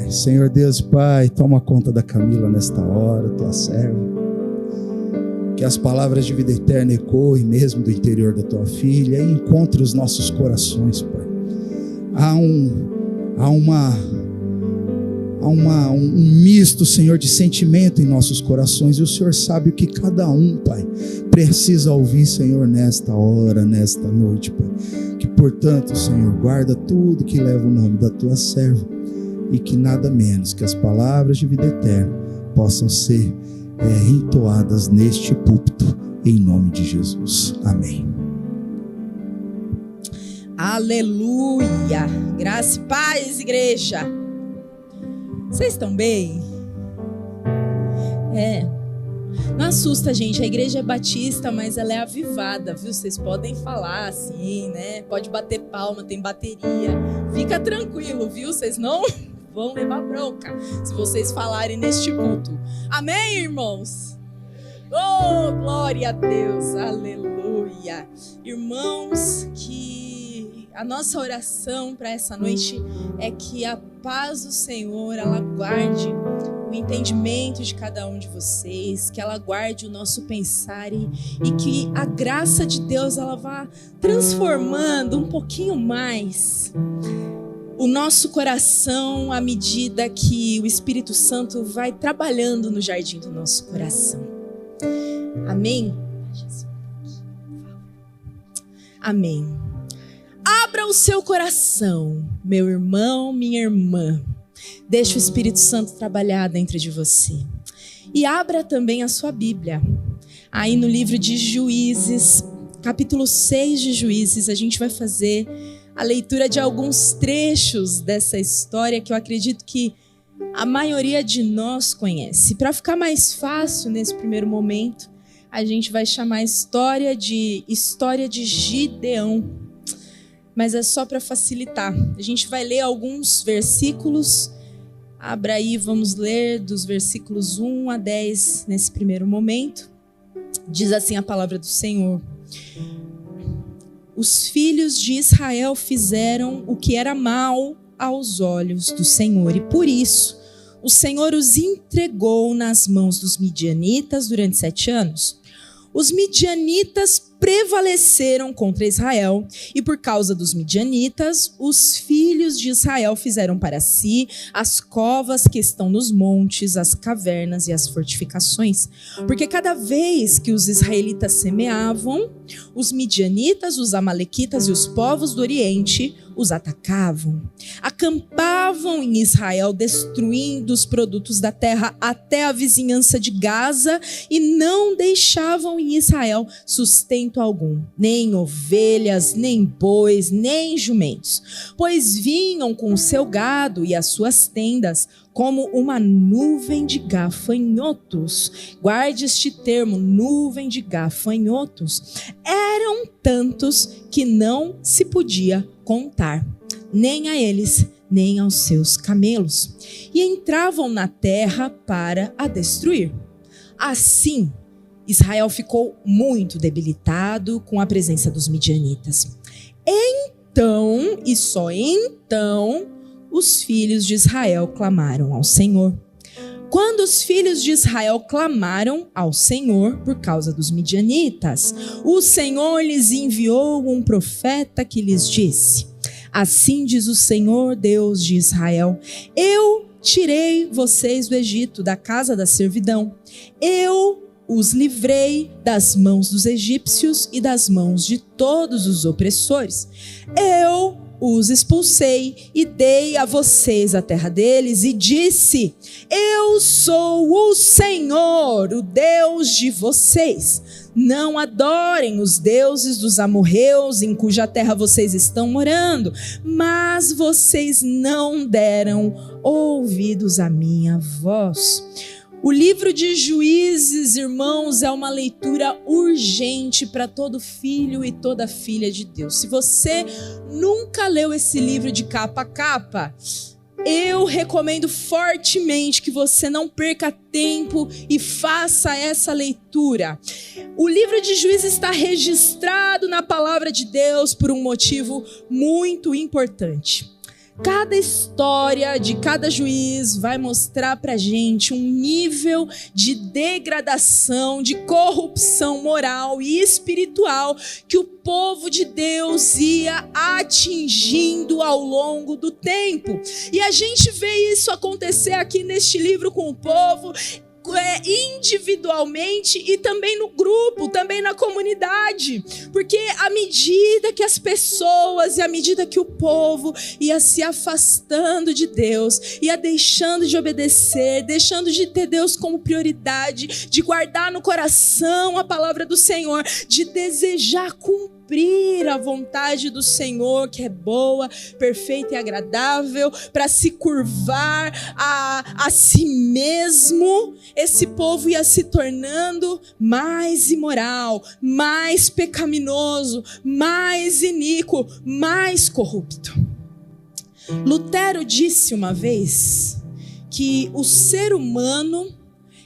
Pai. Senhor Deus e Pai, toma conta da Camila nesta hora, tua serva. Que as palavras de vida eterna ecoem mesmo do interior da tua filha e encontre os nossos corações, Pai. Há um misto, Senhor, de sentimento em nossos corações, e o Senhor sabe o que cada um, Pai, precisa ouvir, Senhor, nesta hora, nesta noite, Pai. Que, portanto, Senhor, guarda tudo que leva o nome da tua serva, e que nada menos que as palavras de vida eterna possam ser entoadas neste púlpito, em nome de Jesus. Amém. Aleluia! Graça e paz, igreja! Vocês estão bem? Não assusta, gente. A igreja é batista, mas ela é avivada, viu? Vocês podem falar assim, né? Pode bater palma, tem bateria. Fica tranquilo, viu? Vocês não vão levar bronca se vocês falarem neste culto. Amém, irmãos? Oh, glória a Deus! Aleluia! Irmãos, que a nossa oração para essa noite é que a paz do Senhor, ela guarde o entendimento de cada um de vocês, que ela guarde o nosso pensar e que a graça de Deus, ela vá transformando um pouquinho mais o nosso coração à medida que o Espírito Santo vai trabalhando no jardim do nosso coração. Amém? Amém. Abra o seu coração, meu irmão, minha irmã. Deixe o Espírito Santo trabalhar dentro de você. E abra também a sua Bíblia. Aí no livro de Juízes, capítulo 6 de Juízes, a gente vai fazer a leitura de alguns trechos dessa história que eu acredito que a maioria de nós conhece. Para ficar mais fácil nesse primeiro momento, a gente vai chamar a história de Gideão. Mas é só para facilitar. A gente vai ler alguns versículos. Abra aí, vamos ler dos versículos 1 a 10 nesse primeiro momento. Diz assim a palavra do Senhor: os filhos de Israel fizeram o que era mal aos olhos do Senhor, e por isso o Senhor os entregou nas mãos dos midianitas durante 7 anos. Os midianitas prevaleceram contra Israel, e por causa dos midianitas, os filhos de Israel fizeram para si as covas que estão nos montes, as cavernas e as fortificações. Porque cada vez que os israelitas semeavam, os midianitas, os amalequitas e os povos do Oriente os atacavam. Acampavam em Israel, destruindo os produtos da terra até a vizinhança de Gaza, e não deixavam em Israel sustento algum, nem ovelhas, nem bois, nem jumentos, pois vinham com o seu gado e as suas tendas como uma nuvem de gafanhotos. Guarde este termo, nuvem de gafanhotos. Eram tantos que não se podia contar, nem a eles, nem aos seus camelos, e entravam na terra para a destruir. Assim, Israel ficou muito debilitado com a presença dos midianitas. Então, e só então, os filhos de Israel clamaram ao Senhor. Quando os filhos de Israel clamaram ao Senhor por causa dos midianitas, o Senhor lhes enviou um profeta que lhes disse: assim diz o Senhor, Deus de Israel: eu tirei vocês do Egito, da casa da servidão. Eu os livrei das mãos dos egípcios e das mãos de todos os opressores. Eu os expulsei e dei a vocês a terra deles, e disse: eu sou o Senhor, o Deus de vocês. Não adorem os deuses dos amorreus em cuja terra vocês estão morando. Mas vocês não deram ouvidos à minha voz. O livro de Juízes, irmãos, é uma leitura urgente para todo filho e toda filha de Deus. Se você nunca leu esse livro de capa a capa, eu recomendo fortemente que você não perca tempo e faça essa leitura. O livro de Juízes está registrado na palavra de Deus por um motivo muito importante. Cada história de cada juiz vai mostrar pra gente um nível de degradação, de corrupção moral e espiritual que o povo de Deus ia atingindo ao longo do tempo. E a gente vê isso acontecer aqui neste livro com o povo, individualmente e também no grupo, também na comunidade, porque à medida que as pessoas e à medida que o povo ia se afastando de Deus, ia deixando de obedecer, deixando de ter Deus como prioridade, de guardar no coração a palavra do Senhor, de desejar cumprir a vontade do Senhor, que é boa, perfeita e agradável, para se curvar a si mesmo, esse povo ia se tornando mais imoral, mais pecaminoso, mais iníquo, mais corrupto. Lutero disse uma vez que o ser humano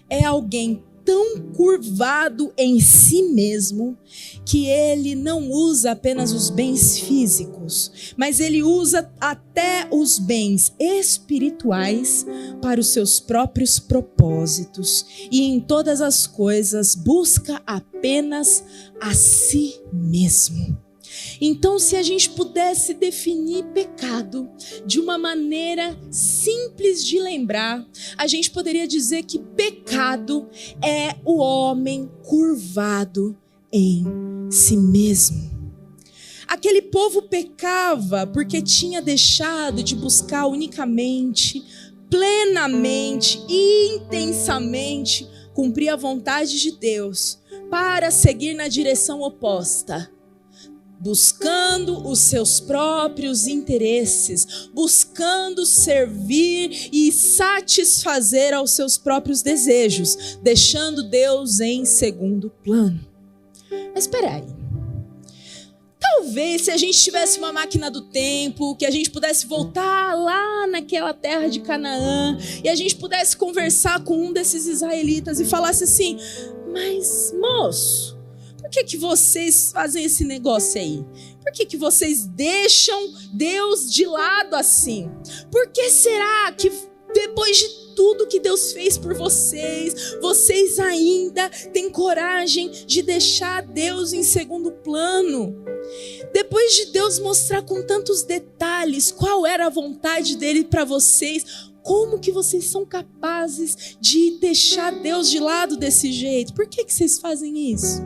é alguém tão curvado em si mesmo que ele não usa apenas os bens físicos, mas ele usa até os bens espirituais para os seus próprios propósitos e em todas as coisas busca apenas a si mesmo. Então, se a gente pudesse definir pecado de uma maneira simples de lembrar, a gente poderia dizer que pecado é o homem curvado em si mesmo. Aquele povo pecava porque tinha deixado de buscar unicamente, plenamente e intensamente cumprir a vontade de Deus para seguir na direção oposta, buscando os seus próprios interesses, buscando servir e satisfazer aos seus próprios desejos, deixando Deus em segundo plano. Mas espera aí. Talvez se a gente tivesse uma máquina do tempo, que a gente pudesse voltar lá naquela terra de Canaã e a gente pudesse conversar com um desses israelitas e falasse assim: mas moço, por que vocês fazem esse negócio aí? Por que vocês deixam Deus de lado assim? Por que será que depois de tudo que Deus fez por vocês, vocês ainda têm coragem de deixar Deus em segundo plano? Depois de Deus mostrar com tantos detalhes qual era a vontade dele para vocês, como que vocês são capazes de deixar Deus de lado desse jeito? Por que vocês fazem isso?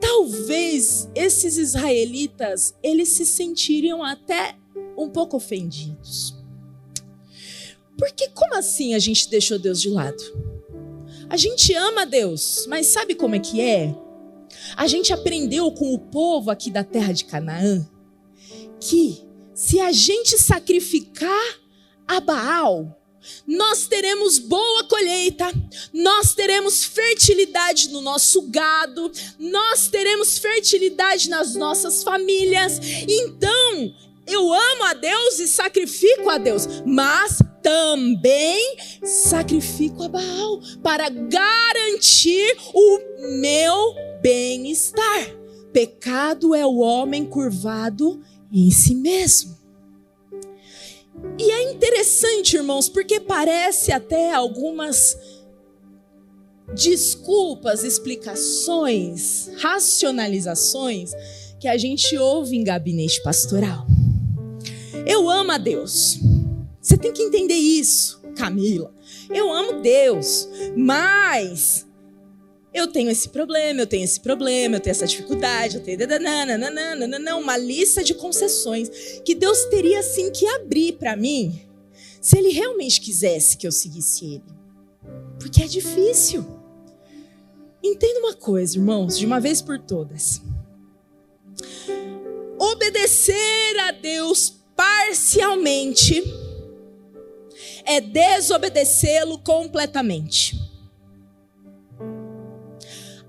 Talvez esses israelitas, eles se sentiriam até um pouco ofendidos. Porque como assim a gente deixou Deus de lado? A gente ama Deus, mas sabe como é que é? A gente aprendeu com o povo aqui da terra de Canaã que se a gente sacrificar a Baal, nós teremos boa colheita, nós teremos fertilidade no nosso gado, nós teremos fertilidade nas nossas famílias. Então, eu amo a Deus e sacrifico a Deus, mas também sacrifico a Baal para garantir o meu bem-estar. Pecado é o homem curvado em si mesmo. E é interessante, irmãos, porque parece até algumas desculpas, explicações, racionalizações que a gente ouve em gabinete pastoral. Eu amo a Deus. Você tem que entender isso, Camila. Eu amo Deus, mas eu tenho esse problema, eu tenho essa dificuldade, eu tenho uma lista de concessões que Deus teria sim que abrir para mim, se Ele realmente quisesse que eu seguisse Ele. Porque é difícil. Entenda uma coisa, irmãos, de uma vez por todas. Obedecer a Deus parcialmente é desobedecê-lo completamente.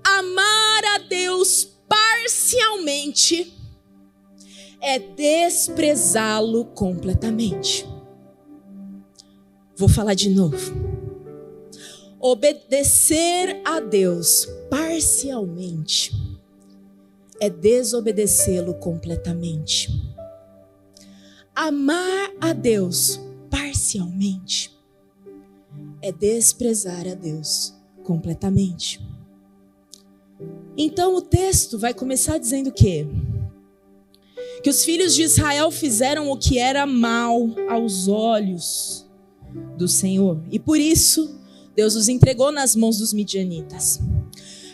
Amar a Deus parcialmente é desprezá-lo completamente. Vou falar de novo. Obedecer a Deus parcialmente é desobedecê-lo completamente. Amar a Deus parcialmente é desprezar a Deus completamente. Então o texto vai começar dizendo o quê? Que os filhos de Israel fizeram o que era mal aos olhos do Senhor. E por isso, Deus os entregou nas mãos dos midianitas.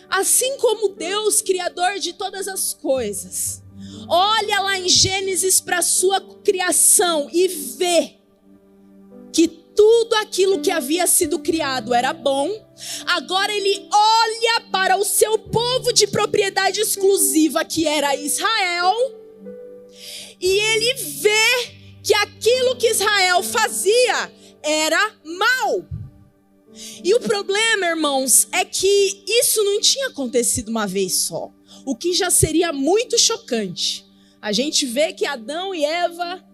Assim como Deus, criador de todas as coisas, olha lá em Gênesis para a sua criação e vê que tudo aquilo que havia sido criado era bom. Agora ele olha para o seu povo de propriedade exclusiva, que era Israel, e ele vê que aquilo que Israel fazia era mal. E o problema, irmãos, é que isso não tinha acontecido uma vez só, o que já seria muito chocante. A gente vê que Adão e Eva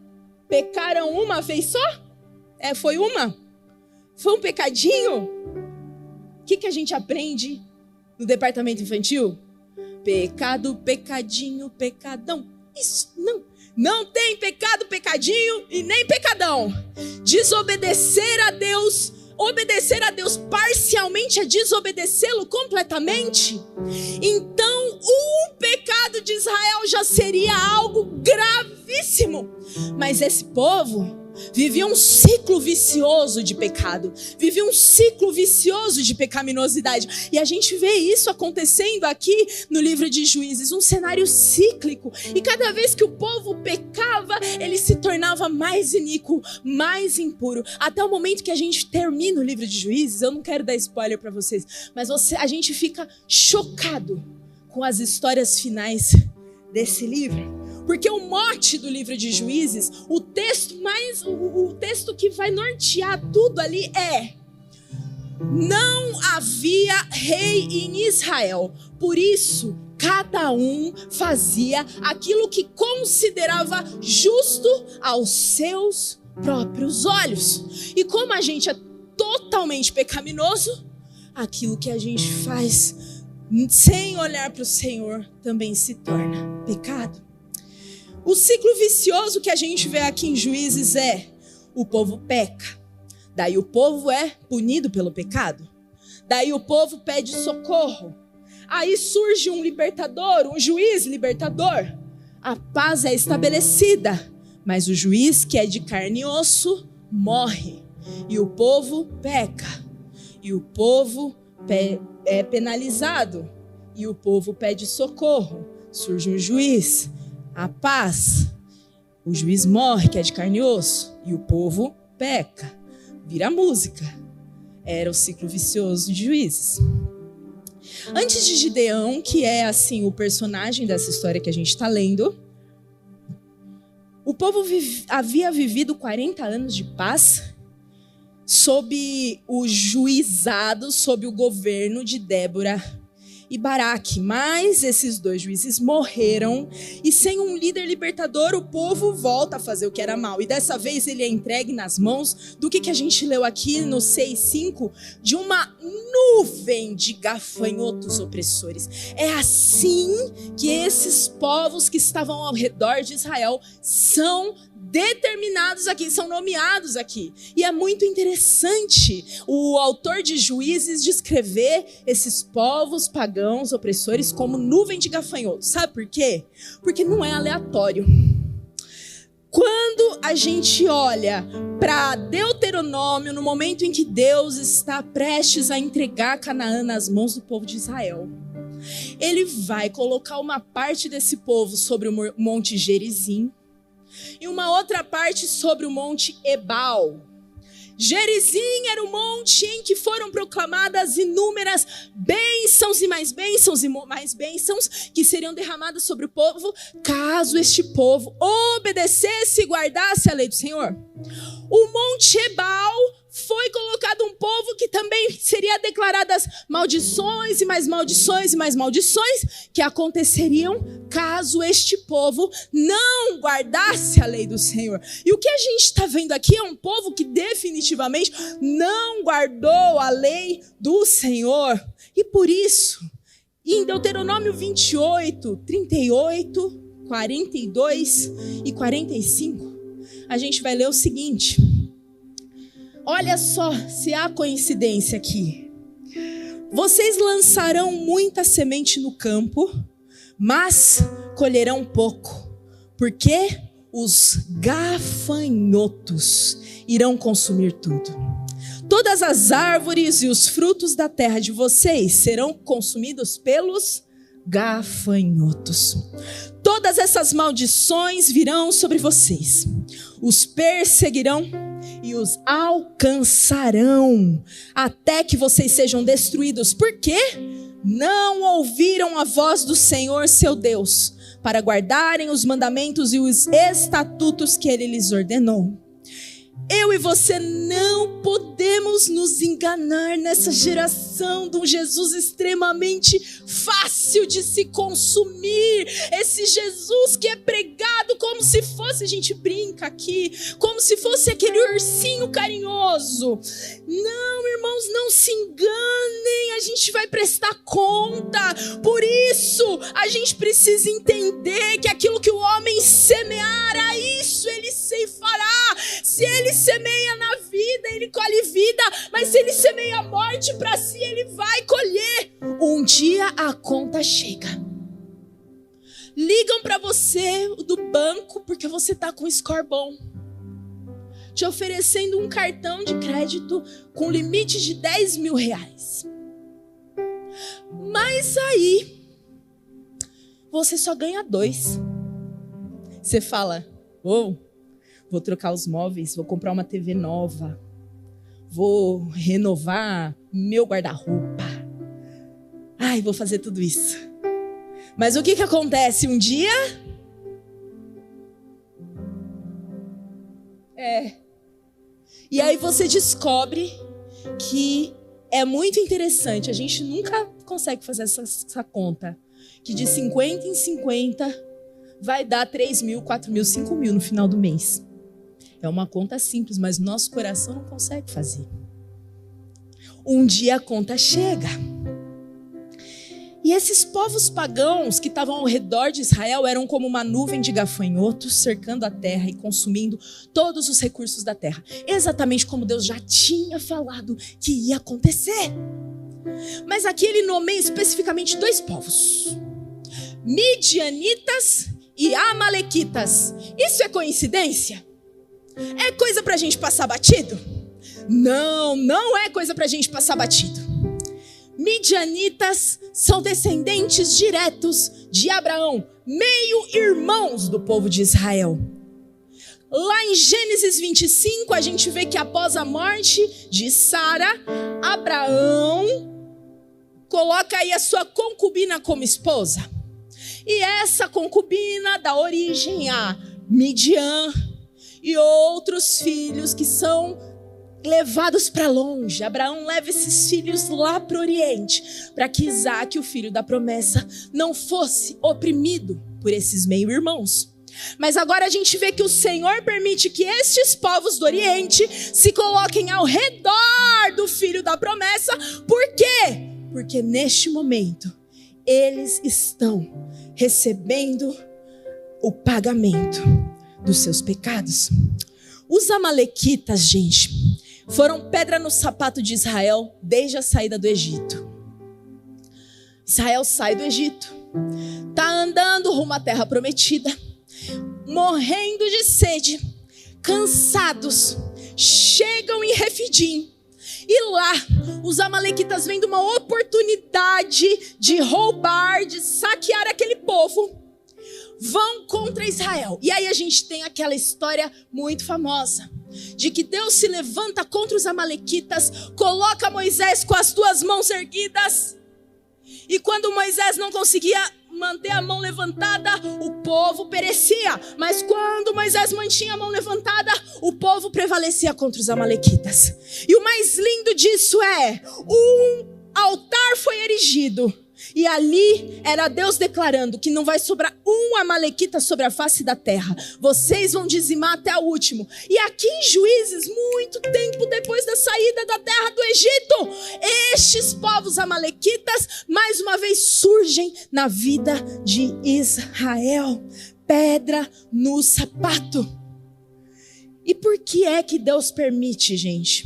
pecaram uma vez só? Foi uma? Foi um pecadinho? O que a gente aprende no departamento infantil? Pecado, pecadinho, pecadão. Isso não tem pecado, pecadinho e nem pecadão. Desobedecer a Deus, obedecer a Deus parcialmente é desobedecê-lo completamente. Então, o pecado de Israel já seria algo gravíssimo. Mas esse povo vivia um ciclo vicioso de pecado, vivia um ciclo vicioso de pecaminosidade. E a gente vê isso acontecendo aqui no livro de Juízes, um cenário cíclico. E cada vez que o povo pecava, ele se tornava mais iníquo, mais impuro. Até o momento que a gente termina o livro de Juízes, eu não quero dar spoiler para vocês, mas a gente fica chocado com as histórias finais desse livro. Porque o mote do livro de Juízes, o texto que vai nortear tudo ali é: não havia rei em Israel, por isso cada um fazia aquilo que considerava justo aos seus próprios olhos. E como a gente é totalmente pecaminoso, aquilo que a gente faz sem olhar para o Senhor também se torna pecado. O ciclo vicioso que a gente vê aqui em Juízes é: o povo peca, daí o povo é punido pelo pecado, daí o povo pede socorro, aí surge um libertador, um juiz libertador, a paz é estabelecida, mas o juiz, que é de carne e osso, morre, e o povo peca, e o povo é penalizado, e o povo pede socorro, surge um juiz, a paz, o juiz morre, que é de carne e osso, e o povo peca, vira música. Era o ciclo vicioso de Juízes. Antes de Gideão, que é assim o personagem dessa história que a gente está lendo, o povo havia vivido 40 anos de paz sob o juizado, sob o governo de Débora e Baraque, mas esses dois juízes morreram, e sem um líder libertador, o povo volta a fazer o que era mal, e dessa vez ele é entregue nas mãos do que a gente leu aqui no 6:5, de uma nuvem de gafanhotos opressores. É assim que esses povos que estavam ao redor de Israel são determinados aqui, são nomeados aqui. E é muito interessante o autor de Juízes descrever esses povos pagãos opressores como nuvem de gafanhotos. Sabe por quê? Porque não é aleatório. Quando a gente olha para Deuteronômio, no momento em que Deus está prestes a entregar Canaã nas mãos do povo de Israel, ele vai colocar uma parte desse povo sobre o monte Gerizim, e uma outra parte sobre o monte Ebal. Gerizim era o monte em que foram proclamadas inúmeras bênçãos e mais bênçãos que seriam derramadas sobre o povo, caso este povo obedecesse e guardasse a lei do Senhor. O monte Ebal foi colocado um povo que também seria declaradas maldições e mais maldições e mais maldições que aconteceriam caso este povo não guardasse a lei do Senhor. E o que a gente está vendo aqui é um povo que definitivamente não guardou a lei do Senhor. E por isso, em Deuteronômio 28, 38, 42 e 45, a gente vai ler o seguinte. Olha só se há coincidência aqui. Vocês lançarão muita semente no campo, mas colherão pouco, porque os gafanhotos irão consumir tudo. Todas as árvores e os frutos da terra de vocês serão consumidos pelos gafanhotos. Todas essas maldições virão sobre vocês. Os perseguirão e os alcançarão, até que vocês sejam destruídos. Por quê? Não ouviram a voz do Senhor, seu Deus, para guardarem os mandamentos e os estatutos que Ele lhes ordenou. Eu e você não podemos nos enganar nessa geração de um Jesus extremamente fácil de se consumir. Esse Jesus que é pregado como se fosse, a gente brinca aqui, como se fosse aquele ursinho carinhoso. Não, irmãos, não se enganem, a gente vai prestar conta. Por isso, a gente precisa entender que aquilo que o homem semear, a isso ele ceifará. Se ele semeia na vida, ele colhe vida, mas se ele semeia a morte para si, ele vai colher. Um dia a conta chega. Ligam para você do banco porque você está com score bom, te oferecendo um cartão de crédito com limite de R$10 mil. Mas aí você só ganha 2. Você fala, vou trocar os móveis, vou comprar uma TV nova, vou renovar meu guarda-roupa. Ai, vou fazer tudo isso. Mas o que acontece um dia? E aí você descobre que é muito interessante. A gente nunca consegue fazer essa conta. Que de 50 em 50 vai dar 3 mil, 4 mil, 5 mil no final do mês. É uma conta simples, mas nosso coração não consegue fazer. Um dia a conta chega. E esses povos pagãos que estavam ao redor de Israel eram como uma nuvem de gafanhotos cercando a terra e consumindo todos os recursos da terra. Exatamente como Deus já tinha falado que ia acontecer. Mas aqui ele nomeia especificamente 2 povos: midianitas e amalequitas. Isso é coincidência? É coisa pra gente passar batido? Não, não é coisa pra gente passar batido. Midianitas são descendentes diretos de Abraão, meio-irmãos do povo de Israel. Lá em Gênesis 25, a gente vê que após a morte de Sara, Abraão coloca aí a sua concubina como esposa. E essa concubina dá origem a Midian e outros filhos que são levados para longe. Abraão leva esses filhos lá para o Oriente, para que Isaac, o filho da promessa, não fosse oprimido por esses meio-irmãos. Mas agora a gente vê que o Senhor permite que estes povos do Oriente se coloquem ao redor do filho da promessa. Por quê? Porque neste momento eles estão recebendo o pagamento dos seus pecados. Os amalequitas, gente, foram pedra no sapato de Israel desde a saída do Egito. Israel sai do Egito, está andando rumo à terra prometida, morrendo de sede, cansados, chegam em Refidim. E lá, os amalequitas vendo uma oportunidade de roubar, de saquear aquele povo, vão contra Israel. E aí a gente tem aquela história muito famosa, de que Deus se levanta contra os amalequitas, coloca Moisés com as 2 mãos erguidas, e quando Moisés não conseguia manter a mão levantada, o povo perecia. Mas quando Moisés mantinha a mão levantada, o povo prevalecia contra os amalequitas. E o mais lindo disso é, um altar foi erigido, e ali era Deus declarando que não vai sobrar um amalequita sobre a face da terra. Vocês vão dizimar até o último. E aqui em Juízes, muito tempo depois da saída da terra do Egito, estes povos amalequitas mais uma vez surgem na vida de Israel. Pedra no sapato. E por que é que Deus permite, gente?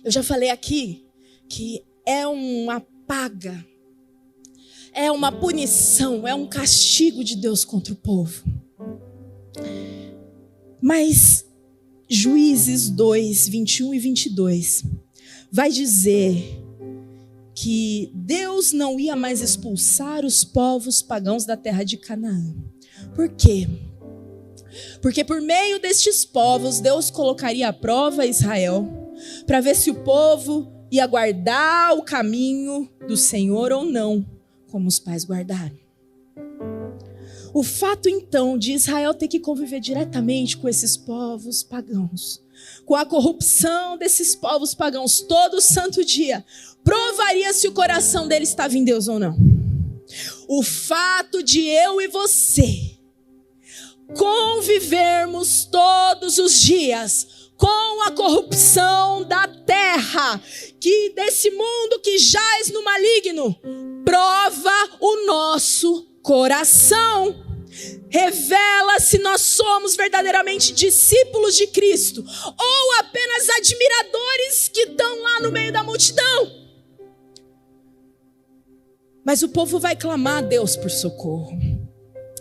Eu já falei aqui que é uma paga, é uma punição, é um castigo de Deus contra o povo. Mas Juízes 2, 21 e 22 vai dizer que Deus não ia mais expulsar os povos pagãos da terra de Canaã. Por quê? Porque por meio destes povos, Deus colocaria à prova Israel, para ver se o povo ia guardar o caminho do Senhor ou não, como os pais guardaram. O fato, então, de Israel ter que conviver diretamente com esses povos pagãos, com a corrupção desses povos pagãos todo santo dia, provaria se o coração dele estava em Deus ou não. O fato de eu e você convivermos todos os dias com a corrupção da terra, que desse mundo que jaz no maligno, prova o nosso coração, revela se nós somos verdadeiramente discípulos de Cristo ou apenas admiradores que estão lá no meio da multidão. Mas o povo vai clamar a Deus por socorro.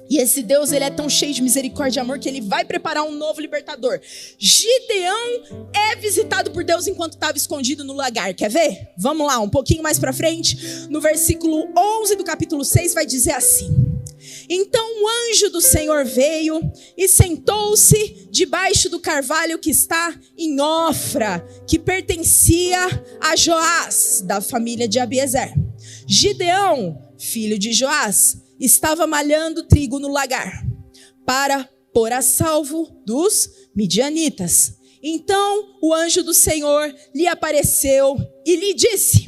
E esse Deus, ele é tão cheio de misericórdia e amor que ele vai preparar um novo libertador. Gideão é visitado por Deus enquanto estava escondido no lagar. Quer ver? Vamos lá, um pouquinho mais para frente. No versículo 11 do capítulo 6 vai dizer assim: então o anjo do Senhor veio e sentou-se debaixo do carvalho que está em Ofra, que pertencia a Joás, da família de Abiezer. Gideão, filho de Joás, estava malhando trigo no lagar, para pôr a salvo dos midianitas. Então o anjo do Senhor lhe apareceu e lhe disse: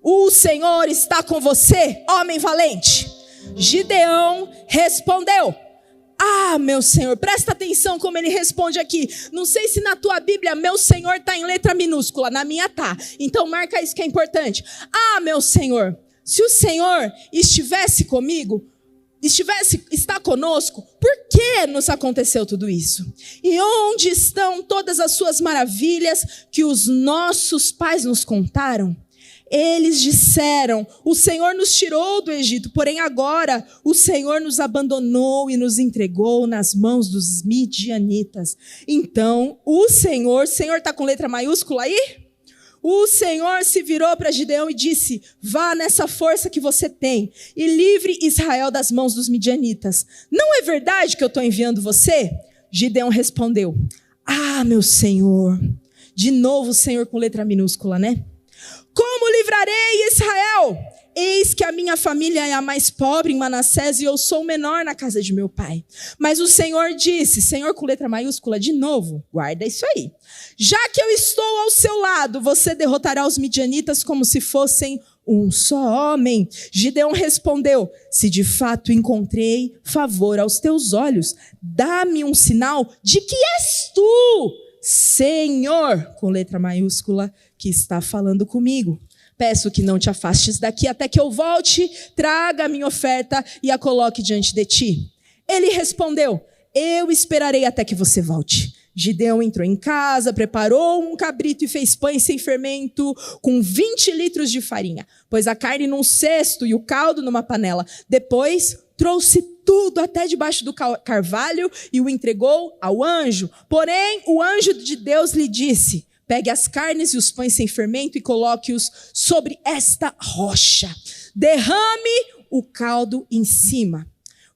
o Senhor está com você, homem valente. Gideão respondeu: ah, meu Senhor, presta atenção como ele responde aqui. Não sei se na tua Bíblia meu Senhor está em letra minúscula, na minha tá. Então marca isso que é importante. Ah, meu Senhor, se o Senhor estivesse comigo, está conosco, por que nos aconteceu tudo isso? E onde estão todas as suas maravilhas que os nossos pais nos contaram? Eles disseram: o Senhor nos tirou do Egito, porém agora o Senhor nos abandonou e nos entregou nas mãos dos midianitas. Então o Senhor está com letra maiúscula aí? O Senhor se virou para Gideão e disse: vá nessa força que você tem e livre Israel das mãos dos midianitas. Não é verdade que eu estou enviando você? Gideão respondeu: ah, meu Senhor. De novo o Senhor com letra minúscula, né? Como livrarei Israel? Eis que a minha família é a mais pobre em Manassés e eu sou o menor na casa de meu pai. Mas o Senhor disse, Senhor com letra maiúscula de novo, guarda isso aí. Já que eu estou ao seu lado, você derrotará os midianitas como se fossem um só homem. Gideão respondeu: se de fato encontrei favor aos teus olhos, dá-me um sinal de que és tu, Senhor, com letra maiúscula, que está falando comigo. Peço que não te afastes daqui até que eu volte, traga a minha oferta e a coloque diante de ti. Ele respondeu: eu esperarei até que você volte. Gideão entrou em casa, preparou um cabrito e fez pães sem fermento com 20 litros de farinha. Pôs a carne num cesto e o caldo numa panela. Depois trouxe tudo até debaixo do carvalho e o entregou ao anjo. Porém, o anjo de Deus lhe disse: pegue as carnes e os pães sem fermento e coloque-os sobre esta rocha. Derrame o caldo em cima.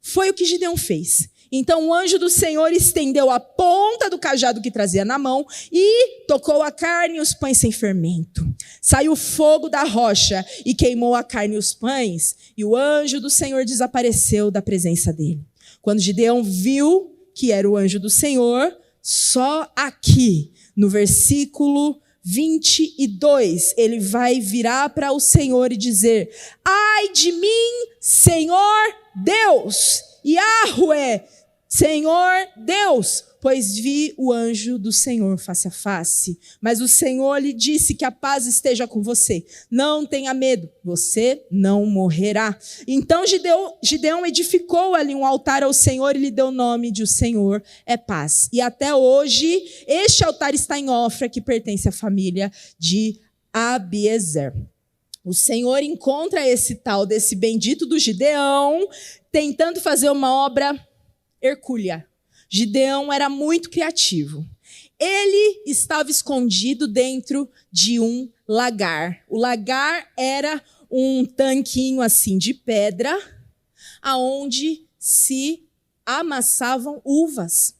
Foi o que Gideão fez. Então o anjo do Senhor estendeu a ponta do cajado que trazia na mão e tocou a carne e os pães sem fermento. Saiu fogo da rocha e queimou a carne e os pães, e o anjo do Senhor desapareceu da presença dele. Quando Gideão viu que era o anjo do Senhor, só aqui, no versículo 22, ele vai virar para o Senhor e dizer: ai de mim, Senhor Deus, Yahweh, Senhor Deus, pois vi o anjo do Senhor face a face. Mas o Senhor lhe disse que a paz esteja com você. Não tenha medo, você não morrerá. Então Gideão edificou ali um altar ao Senhor e lhe deu o nome de o Senhor é paz. E até hoje, este altar está em Ofra, que pertence à família de Abiezer. O Senhor encontra esse tal desse bendito do Gideão tentando fazer uma obra hercúlea. Gideão era muito criativo. Ele estava escondido dentro de um lagar. O lagar era um tanquinho assim de pedra, aonde se amassavam uvas.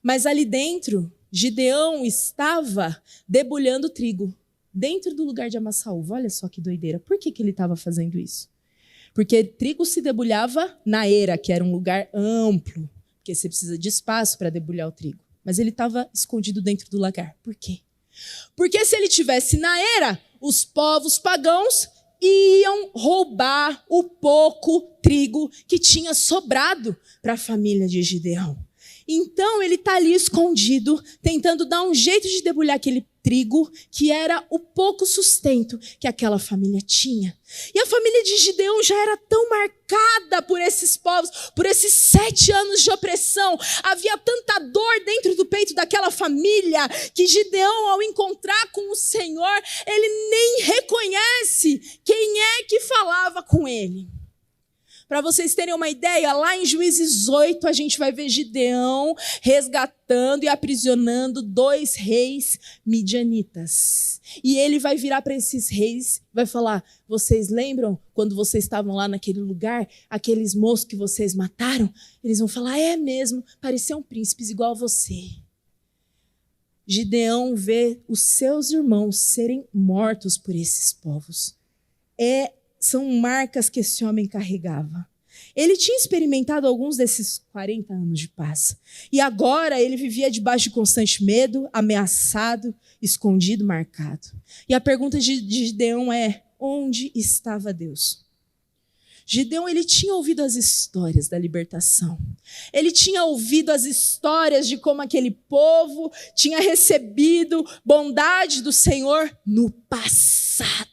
Mas ali dentro, Gideão estava debulhando trigo. Dentro do lugar de amassar uva. Olha só que doideira. Por que ele estava fazendo isso? Porque trigo se debulhava na eira, que era um lugar amplo. Porque você precisa de espaço para debulhar o trigo. Mas ele estava escondido dentro do lagar. Por quê? Porque se ele estivesse na eira, os povos pagãos iam roubar o pouco trigo que tinha sobrado para a família de Gideão. Então ele está ali escondido, tentando dar um jeito de debulhar aquele trigo, que era o pouco sustento que aquela família tinha. E a família de Gideão já era tão marcada por esses povos, por esses 7 anos de opressão. Havia tanta dor dentro do peito daquela família, que Gideão, ao encontrar com o Senhor, ele nem reconhece quem é que falava com ele. Para vocês terem uma ideia, lá em Juízes 8, a gente vai ver Gideão resgatando e aprisionando 2 reis midianitas. E ele vai virar para esses reis e vai falar: vocês lembram quando vocês estavam lá naquele lugar, aqueles moços que vocês mataram? Eles vão falar: é mesmo, pareciam príncipes igual a você. Gideão vê os seus irmãos serem mortos por esses povos. São marcas que esse homem carregava. Ele tinha experimentado alguns desses 40 anos de paz. E agora ele vivia debaixo de constante medo, ameaçado, escondido, marcado. E a pergunta de Gideão é: onde estava Deus? Gideão, ele tinha ouvido as histórias da libertação. Ele tinha ouvido as histórias de como aquele povo tinha recebido bondade do Senhor no passado.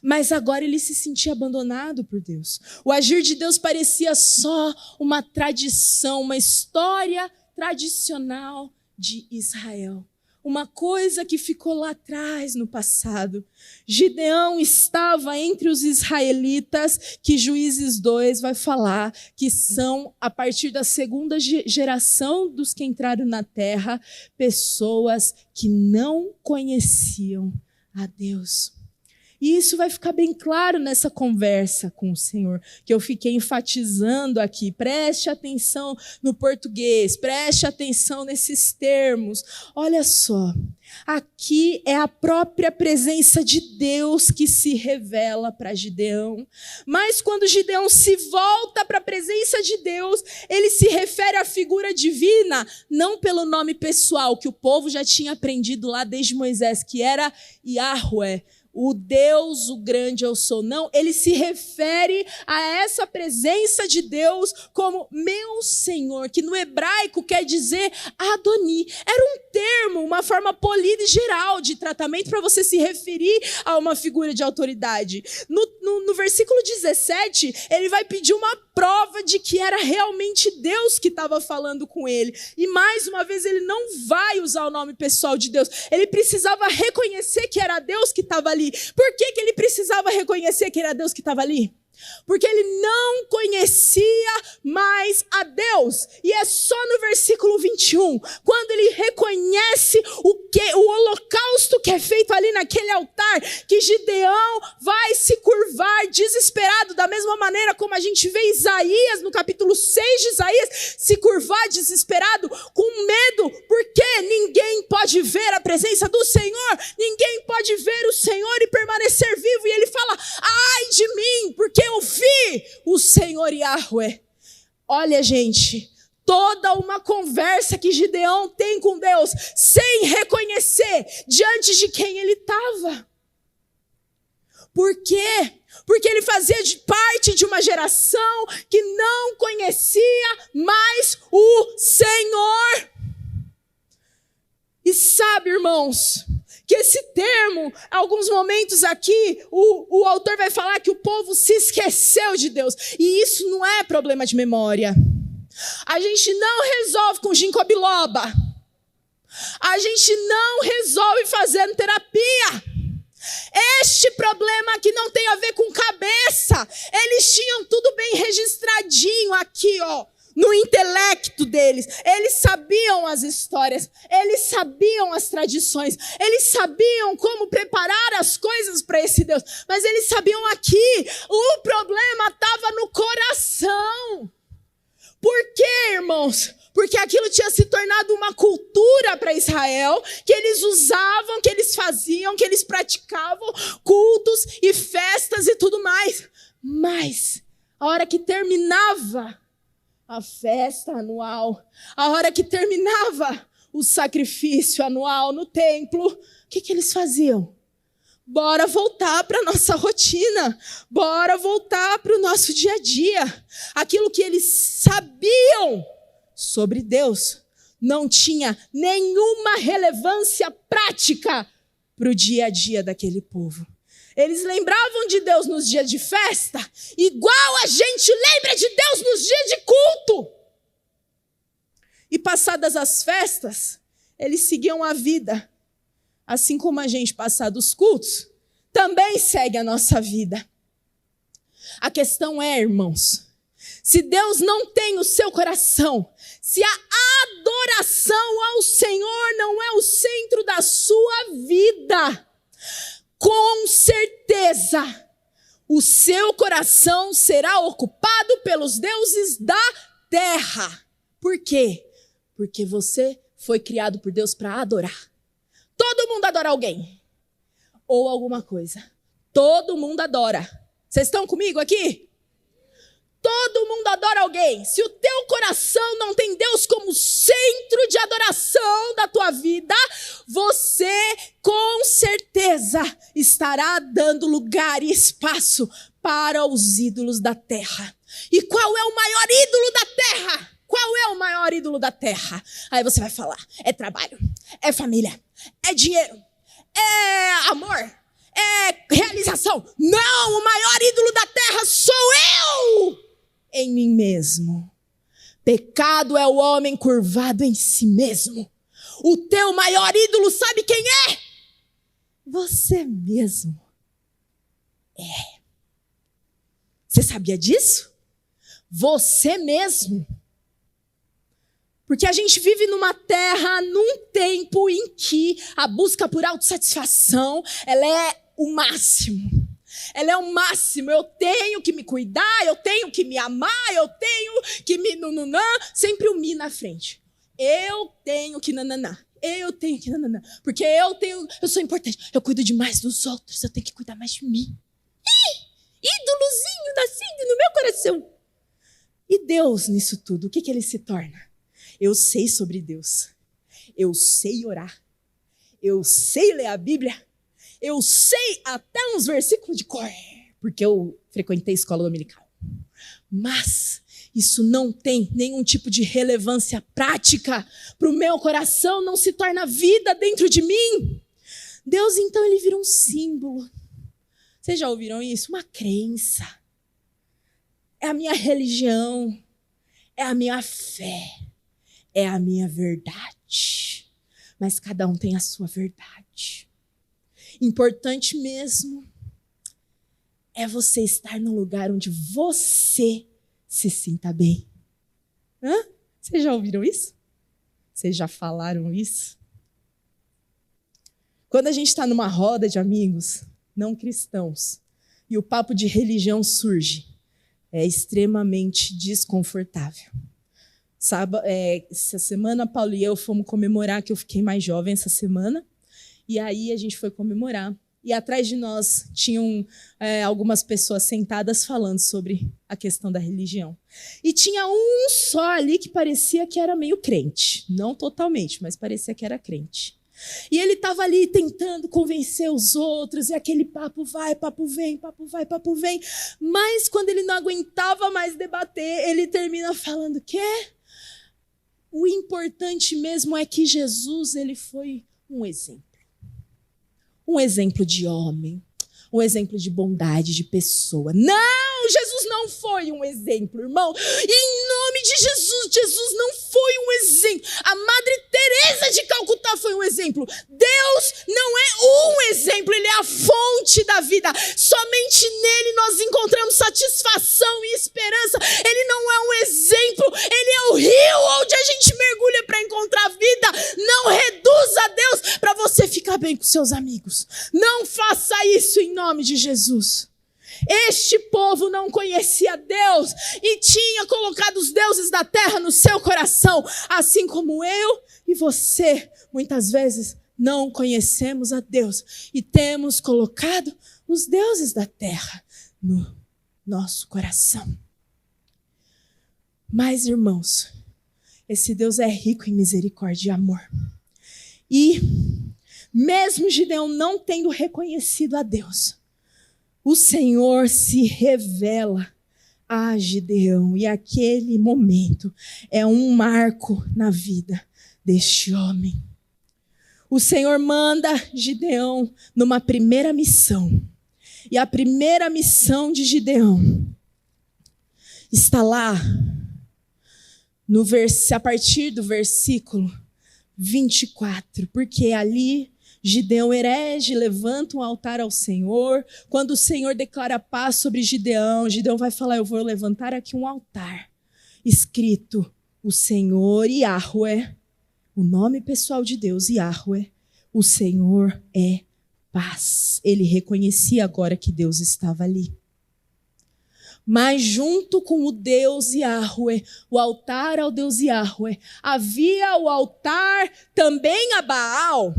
Mas agora ele se sentia abandonado por Deus. O agir de Deus parecia só uma tradição, uma história tradicional de Israel. Uma coisa que ficou lá atrás no passado. Gideão estava entre os israelitas, que Juízes 2 vai falar que são, a partir da 2ª geração dos que entraram na terra, pessoas que não conheciam a Deus. E isso vai ficar bem claro nessa conversa com o Senhor, que eu fiquei enfatizando aqui. Preste atenção no português, preste atenção nesses termos. Olha só, aqui é a própria presença de Deus que se revela para Gideão. Mas quando Gideão se volta para a presença de Deus, ele se refere à figura divina, não pelo nome pessoal, que o povo já tinha aprendido lá desde Moisés, que era Yahweh. O Deus, o grande eu sou. Não, ele se refere a essa presença de Deus como meu Senhor, que no hebraico quer dizer Adoni. Era um termo, uma forma polida e geral de tratamento para você se referir a uma figura de autoridade. No versículo 17, ele vai pedir uma prova de que era realmente Deus que estava falando com ele. E mais uma vez, ele não vai usar o nome pessoal de Deus. Ele precisava reconhecer que era Deus que estava ali. Por que ele precisava reconhecer que era Deus que estava ali? Porque ele não conhecia mais a Deus. E é só no versículo 21, quando ele reconhece o holocausto que é feito ali naquele altar, que Gideão vai se curvar desesperado, da mesma maneira como a gente vê Isaías, no capítulo 6 de Isaías, se curvar desesperado, com medo, porque ninguém pode ver a presença do Senhor, ninguém pode ver o Senhor e permanecer vivo. E ele fala: ai de mim, porque eu vi o Senhor Yahweh. Olha, gente, toda uma conversa que Gideão tem com Deus, sem reconhecer diante de quem ele estava. Por quê? Porque ele fazia parte de uma geração que não conhecia mais o Senhor. E sabe, irmãos, que esse termo, alguns momentos aqui, o autor vai falar que o povo se esqueceu de Deus. E isso não é problema de memória. A gente não resolve com ginkgo biloba. A gente não resolve fazendo terapia. Este problema aqui não tem a ver com cabeça. Eles tinham tudo bem registradinho aqui, ó, no intelecto deles. Eles sabiam as histórias, eles sabiam as tradições, eles sabiam como preparar as coisas para esse Deus. Mas eles sabiam aqui, o problema estava no coração. Por quê, irmãos? Porque aquilo tinha se tornado uma cultura para Israel, que eles usavam, que eles faziam, que eles praticavam cultos e festas e tudo mais. Mas, a hora que terminava a festa anual, a hora que terminava o sacrifício anual no templo, o que eles faziam? Bora voltar para a nossa rotina, bora voltar para o nosso dia a dia. Aquilo que eles sabiam sobre Deus não tinha nenhuma relevância prática para o dia a dia daquele povo. Eles lembravam de Deus nos dias de festa, igual a gente lembra de Deus nos dias de culto. E passadas as festas, eles seguiam a vida. Assim como a gente, passados os cultos, também segue a nossa vida. A questão é, irmãos, se Deus não tem o seu coração, se a adoração ao Senhor não é o centro da sua vida, com certeza o seu coração será ocupado pelos deuses da terra. Por quê? Porque você foi criado por Deus para adorar. Todo mundo adora alguém ou alguma coisa. Todo mundo adora. Vocês estão comigo aqui? Todo mundo adora alguém. Se o teu coração não tem Deus como centro de adoração da tua vida, você com certeza estará dando lugar e espaço para os ídolos da terra. E qual é o maior ídolo da terra? Qual é o maior ídolo da terra? Aí você vai falar, é trabalho, é família, é dinheiro, é amor, é realização. Não, o maior ídolo da terra sou eu em mim mesmo. Pecado é o homem curvado em si mesmo. O teu maior ídolo sabe quem é? Você mesmo. É. Você sabia disso? Você mesmo. Porque a gente vive numa terra, num tempo em que a busca por autossatisfação, ela é o máximo. Ela é o máximo. Eu tenho que me cuidar, eu tenho que me amar, eu tenho que me nununã, sempre o mi na frente. Eu tenho que nananá. Eu tenho que nananá. Porque eu sou importante. Eu cuido demais dos outros, eu tenho que cuidar mais de mim. Ídolozinho nascido no meu coração. E Deus nisso tudo, o que ele se torna? Eu sei sobre Deus, eu sei orar, eu sei ler a Bíblia, eu sei até uns versículos de cor, porque eu frequentei escola dominical. Mas isso não tem nenhum tipo de relevância prática para o meu coração, não se torna vida dentro de mim. Deus, então, ele vira um símbolo. Vocês já ouviram isso? Uma crença. É a minha religião, é a minha fé. É a minha verdade. Mas cada um tem a sua verdade. Importante mesmo é você estar num lugar onde você se sinta bem. Vocês já ouviram isso? Vocês já falaram isso? Quando a gente está numa roda de amigos não cristãos e o papo de religião surge, é extremamente desconfortável. Essa semana, Paulo e eu fomos comemorar, que eu fiquei mais jovem essa semana, e aí a gente foi comemorar. E atrás de nós tinham algumas pessoas sentadas falando sobre a questão da religião. E tinha um só ali que parecia que era meio crente. Não totalmente, mas parecia que era crente. E ele estava ali tentando convencer os outros, e aquele papo vai, papo vem, papo vai, papo vem. Mas quando ele não aguentava mais debater, ele termina falando que o importante mesmo é que Jesus, ele foi um exemplo. Um exemplo de homem, um exemplo de bondade, de pessoa. Não, Jesus não foi um exemplo, irmão. Em nome de Jesus, Jesus não foi um exemplo. A Madre Teresa de Calcutá foi um exemplo. Deus não é um exemplo, ele é a fonte da vida. Somente nele nós encontramos satisfação e esperança. Ele não é um exemplo, ele é o rio onde a gente mergulha para encontrar vida. Não reduza Deus para você ficar bem com seus amigos. Não faça isso em nome de Jesus. Este povo não conhecia Deus e tinha colocado os deuses da terra no seu coração, assim como eu e você, muitas vezes, não conhecemos a Deus e temos colocado os deuses da terra no nosso coração. Mas, irmãos, esse Deus é rico em misericórdia e amor. E, mesmo Gideão não tendo reconhecido a Deus, o Senhor se revela a Gideão. E aquele momento é um marco na vida deste homem. O Senhor manda Gideão numa primeira missão. E a primeira missão de Gideão está lá, a partir do versículo 24. Porque ali Gideão herege, levanta um altar ao Senhor. Quando o Senhor declara paz sobre Gideão, Gideão vai falar, eu vou levantar aqui um altar, escrito o Senhor Yahweh, o nome pessoal de Deus, Yahweh, o Senhor é paz. Ele reconhecia agora que Deus estava ali. Mas junto com o Deus Yahweh, o altar ao Deus Yahweh, havia o altar também a Baal.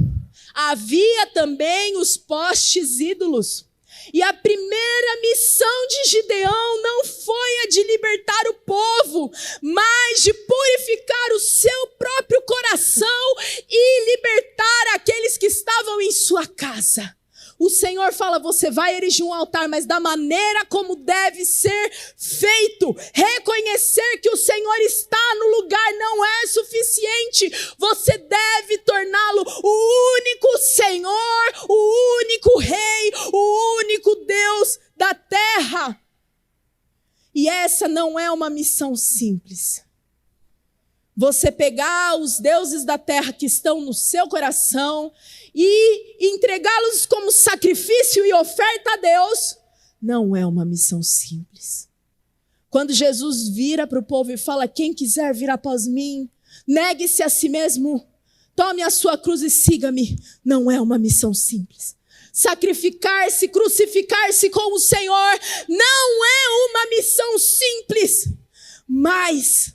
Havia também os postes ídolos. E a primeira missão de Gideão não foi a de libertar o povo, mas de purificar o seu próprio coração e libertar aqueles que estavam em sua casa. O Senhor fala, você vai erigir um altar, mas da maneira como deve ser feito. Reconhecer que o Senhor está no lugar não é suficiente. Você deve torná-lo o único Senhor, o único Rei, o único Deus da terra. E essa não é uma missão simples. Você pegar os deuses da terra que estão no seu coração e entregá-los como sacrifício e oferta a Deus, não é uma missão simples. Quando Jesus vira para o povo e fala, quem quiser vir após mim, negue-se a si mesmo, tome a sua cruz e siga-me, não é uma missão simples. Sacrificar-se, crucificar-se com o Senhor, não é uma missão simples, mas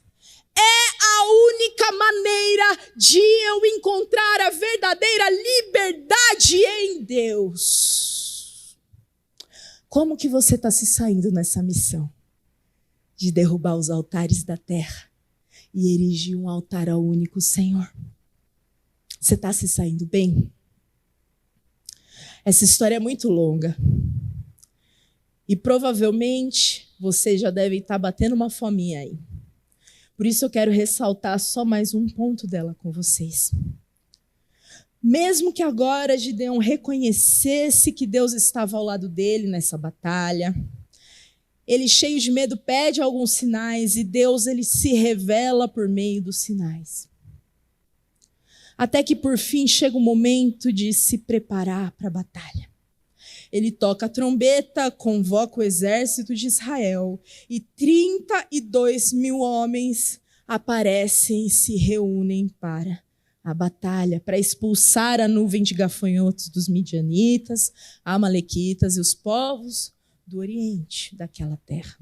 é a única maneira de eu encontrar a verdadeira liberdade em Deus. Como que você está se saindo nessa missão? De derrubar os altares da terra e erigir um altar ao único Senhor. Você está se saindo bem? Essa história é muito longa. E provavelmente você já deve estar batendo uma fominha aí. Por isso eu quero ressaltar só mais um ponto dela com vocês. Mesmo que agora Gideão reconhecesse que Deus estava ao lado dele nessa batalha, ele, cheio de medo, pede alguns sinais e Deus ele se revela por meio dos sinais. Até que por fim chega o momento de se preparar para a batalha. Ele toca a trombeta, convoca o exército de Israel e 32 mil homens aparecem e se reúnem para a batalha, para expulsar a nuvem de gafanhotos dos midianitas, amalequitas e os povos do Oriente daquela terra.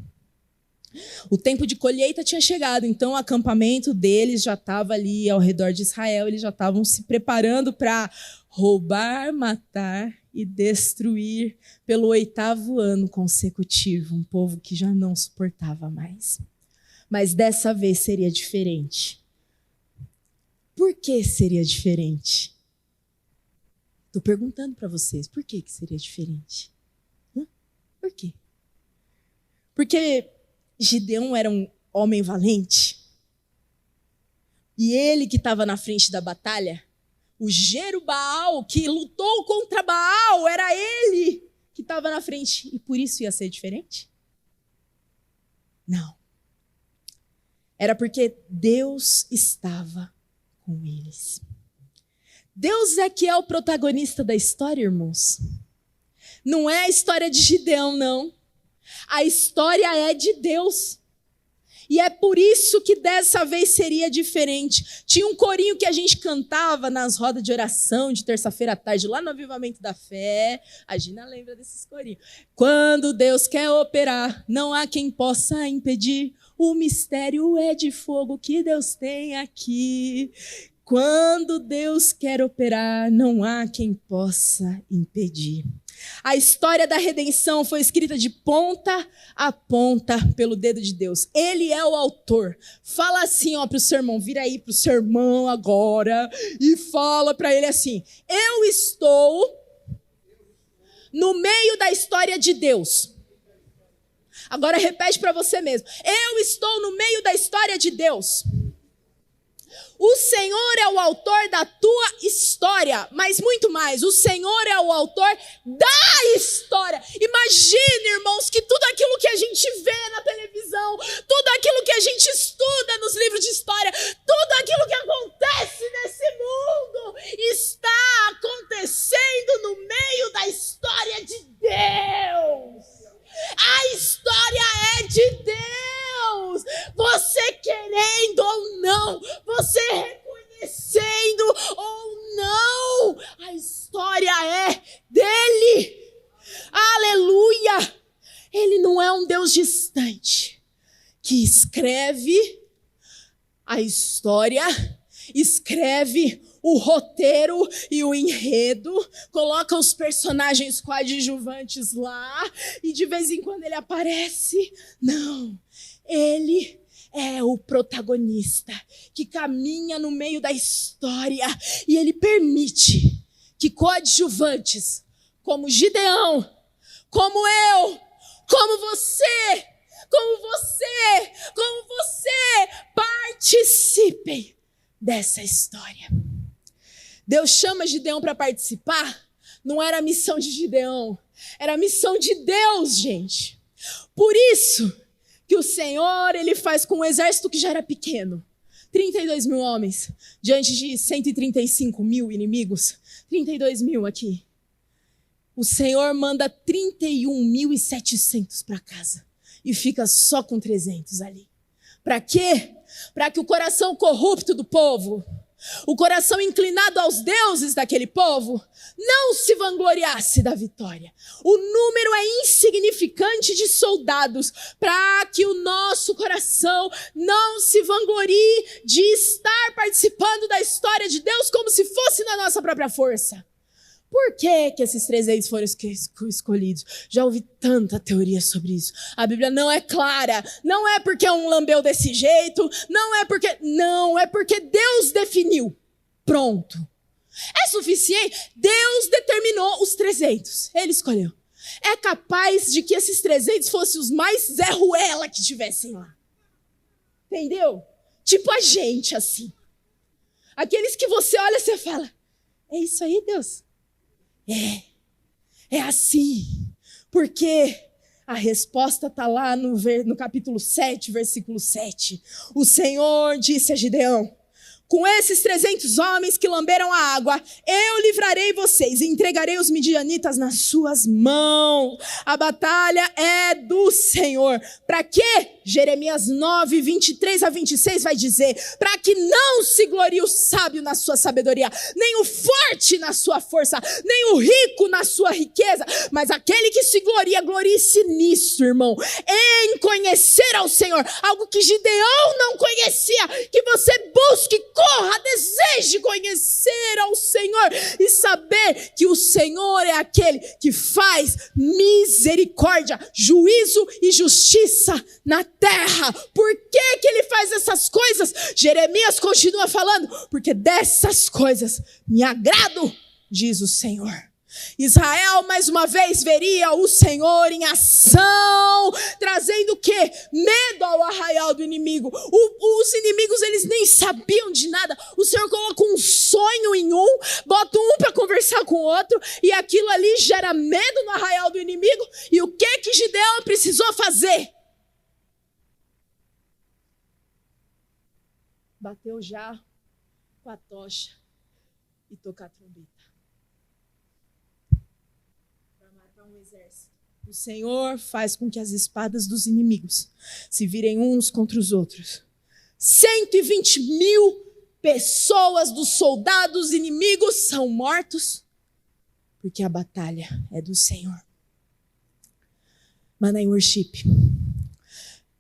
O tempo de colheita tinha chegado, então o acampamento deles já estava ali ao redor de Israel, eles já estavam se preparando para roubar, matar e destruir pelo 8º ano consecutivo, um povo que já não suportava mais. Mas dessa vez seria diferente. Por que seria diferente? Estou perguntando para vocês, por que seria diferente? Por quê? Porque Gideão era um homem valente. E ele que estava na frente da batalha, o Jerubaal que lutou contra Baal, era ele que estava na frente. E por isso ia ser diferente? Não. Era porque Deus estava com eles. Deus é que é o protagonista da história, irmãos. Não é a história de Gideão, não. A história é de Deus. E é por isso que dessa vez seria diferente. Tinha um corinho que a gente cantava nas rodas de oração de terça-feira à tarde, lá no Avivamento da Fé. A Gina lembra desses corinhos. Quando Deus quer operar, não há quem possa impedir. O mistério é de fogo que Deus tem aqui. Quando Deus quer operar, não há quem possa impedir. A história da redenção foi escrita de ponta a ponta pelo dedo de Deus. Ele é o autor. Fala assim, ó, para o seu irmão, vira aí para o seu irmão agora e fala para ele assim: eu estou no meio da história de Deus. Agora repete para você mesmo: eu estou no meio da história de Deus. O Senhor é o autor da tua história, mas muito mais, o Senhor é o autor da história. Imagine, irmãos, que tudo aquilo que a gente vê na televisão, tudo aquilo que a gente estuda nos livros de história, tudo aquilo que acontece nesse mundo está acontecendo no meio da história de Deus. A história é de Deus. Você querendo ou não, você reconhecendo ou não, a história é dele. Aleluia! Ele não é um Deus distante que escreve a história, escreve o roteiro e o enredo, coloca os personagens coadjuvantes lá e de vez em quando ele aparece. Não, ele é o protagonista que caminha no meio da história e ele permite que coadjuvantes como Gideão, como eu, como você participem dessa história. Deus chama Gideão para participar, não era a missão de Gideão, era a missão de Deus, gente. Por isso que o Senhor, ele faz com um exército que já era pequeno, 32 mil homens, diante de 135 mil inimigos, 32 mil aqui. O Senhor manda 31.700 para casa e fica só com 300 ali. Para quê? Para que o coração corrupto do povo, o coração inclinado aos deuses daquele povo, não se vangloriasse da vitória. O número é insignificante de soldados, para que o nosso coração não se vanglorie de estar participando da história de Deus como se fosse na nossa própria força. Por que esses 300 foram escolhidos? Já ouvi tanta teoria sobre isso. A Bíblia não é clara. Não é porque um lambeu desse jeito. Não, é porque Deus definiu. Pronto. É suficiente? Deus determinou os 300. Ele escolheu. É capaz de que esses 300 fossem os mais Zé Ruela que tivessem lá. Entendeu? Tipo a gente, assim. Aqueles que você olha e você fala: é isso aí, Deus? É assim, porque a resposta está lá no capítulo 7, versículo 7. O Senhor disse a Gideão: com esses 300 homens que lamberam a água, eu livrarei vocês e entregarei os midianitas nas suas mãos. A batalha é do Senhor. Para quê? Jeremias 9, 23 a 26 vai dizer: para que não se glorie o sábio na sua sabedoria, nem o forte na sua força, nem o rico na sua riqueza, mas aquele que se gloria, glorie-se nisso, irmão, em conhecer ao Senhor, algo que Gideão não conhecia, que você busque, corra, deseje conhecer ao Senhor e saber que o Senhor é aquele que faz misericórdia, juízo e justiça na terra. Por que ele faz essas coisas? Jeremias continua falando: porque dessas coisas me agrado, diz o Senhor. Israel mais uma vez veria o Senhor em ação, trazendo o quê? Medo ao arraial do inimigo. Os inimigos, eles nem sabiam de nada. O Senhor coloca um sonho em um, bota um para conversar com o outro, e aquilo ali gera medo no arraial do inimigo. E o que Gideão precisou fazer? Bateu já com a tocha e tocar a trombeta. Um exército. O Senhor faz com que as espadas dos inimigos se virem uns contra os outros. 120.000 pessoas dos soldados inimigos são mortos porque a batalha é do Senhor. Maná em worship.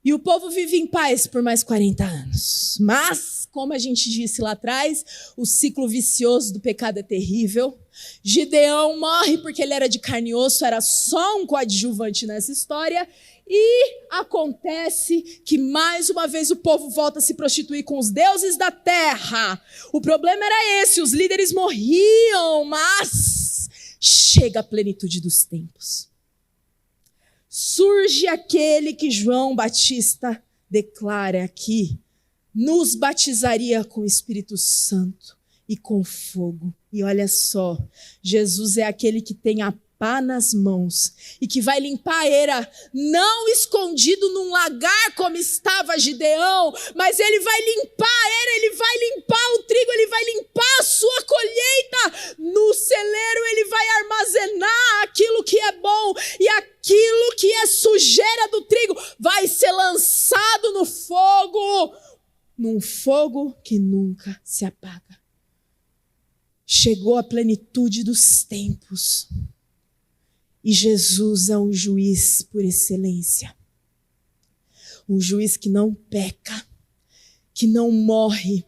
E o povo vive em paz por mais 40 anos. Mas, como a gente disse lá atrás, o ciclo vicioso do pecado é terrível. Gideão morre porque ele era de carne e osso, era só um coadjuvante nessa história. E acontece que mais uma vez o povo volta a se prostituir com os deuses da terra. O problema era esse, os líderes morriam, mas chega a plenitude dos tempos. Surge aquele que João Batista declara aqui, nos batizaria com o Espírito Santo e com fogo. E olha só, Jesus é aquele que tem a pá nas mãos e que vai limpar a eira, não escondido num lagar como estava Gideão, mas ele vai limpar a eira, ele vai limpar o trigo, ele vai limpar a sua colheita. No celeiro ele vai armazenar aquilo que é bom e aquilo que é sujeira do trigo vai ser lançado no fogo, num fogo que nunca se apaga. Chegou a plenitude dos tempos. E Jesus é um juiz por excelência. Um juiz que não peca, que não morre.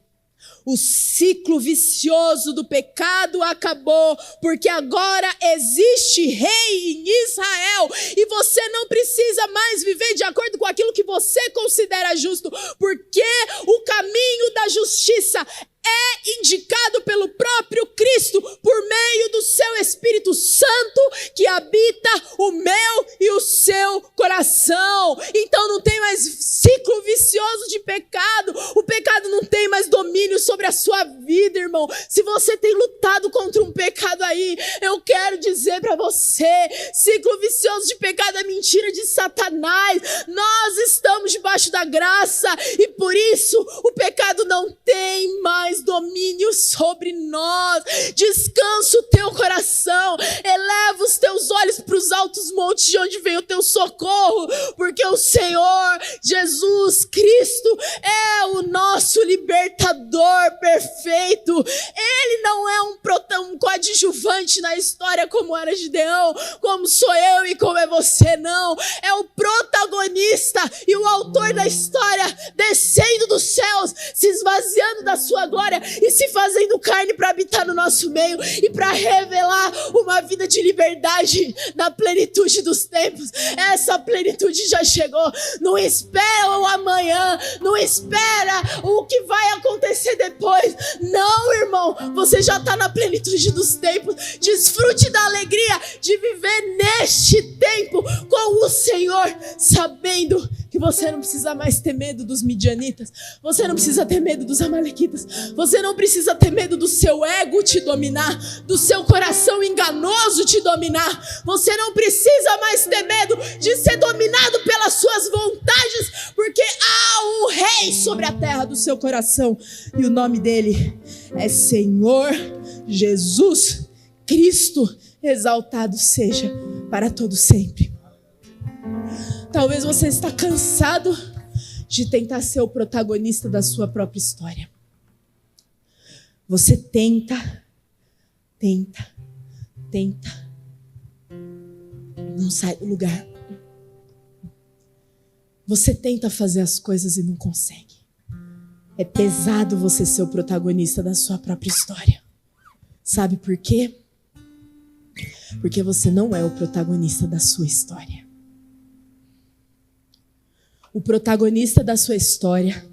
O ciclo vicioso do pecado acabou, porque agora existe rei em Israel. E você não precisa mais viver de acordo com aquilo que você considera justo, porque o caminho da justiça é indicado pelo próprio Cristo por meio do seu Espírito Santo que habita o meu e o seu coração. Então não tem mais ciclo vicioso de pecado. O pecado não tem mais domínio sobre a sua vida, irmão. Se você tem lutado contra um pecado aí, eu quero dizer para você, ciclo vicioso de pecado é mentira de Satanás. Nós estamos debaixo da graça e por isso o pecado não tem mais domínio sobre nós. Descansa o teu coração, eleva os teus olhos para os altos montes de onde vem o teu socorro, porque o Senhor Jesus Cristo é o nosso libertador perfeito. Ele não é um coadjuvante na história como era Gideão, como sou eu e como é você, não. É o protagonista e o autor da história, descendo dos céus, se esvaziando da sua glória e se fazendo carne para habitar no nosso meio e para revelar uma vida de liberdade na plenitude dos tempos. Essa plenitude já chegou. Não espera o amanhã, não espera o que vai acontecer depois. Não, irmão, você já está na plenitude dos tempos. Desfrute da alegria de viver neste tempo com o Senhor, sabendo que você não precisa mais ter medo dos midianitas, você não precisa ter medo dos amalequitas, você não precisa ter medo do seu ego te dominar, do seu coração enganoso te dominar. Você não precisa mais ter medo de ser dominado pelas suas vontades, porque há um rei sobre a terra do seu coração e o nome dele é Senhor Jesus Cristo. Exaltado seja para todo sempre. Talvez você está cansado de tentar ser o protagonista da sua própria história. Você tenta. Não sai do lugar. Você tenta fazer as coisas e não consegue. É pesado você ser o protagonista da sua própria história. Sabe por quê? Porque você não é o protagonista da sua história. O protagonista da sua história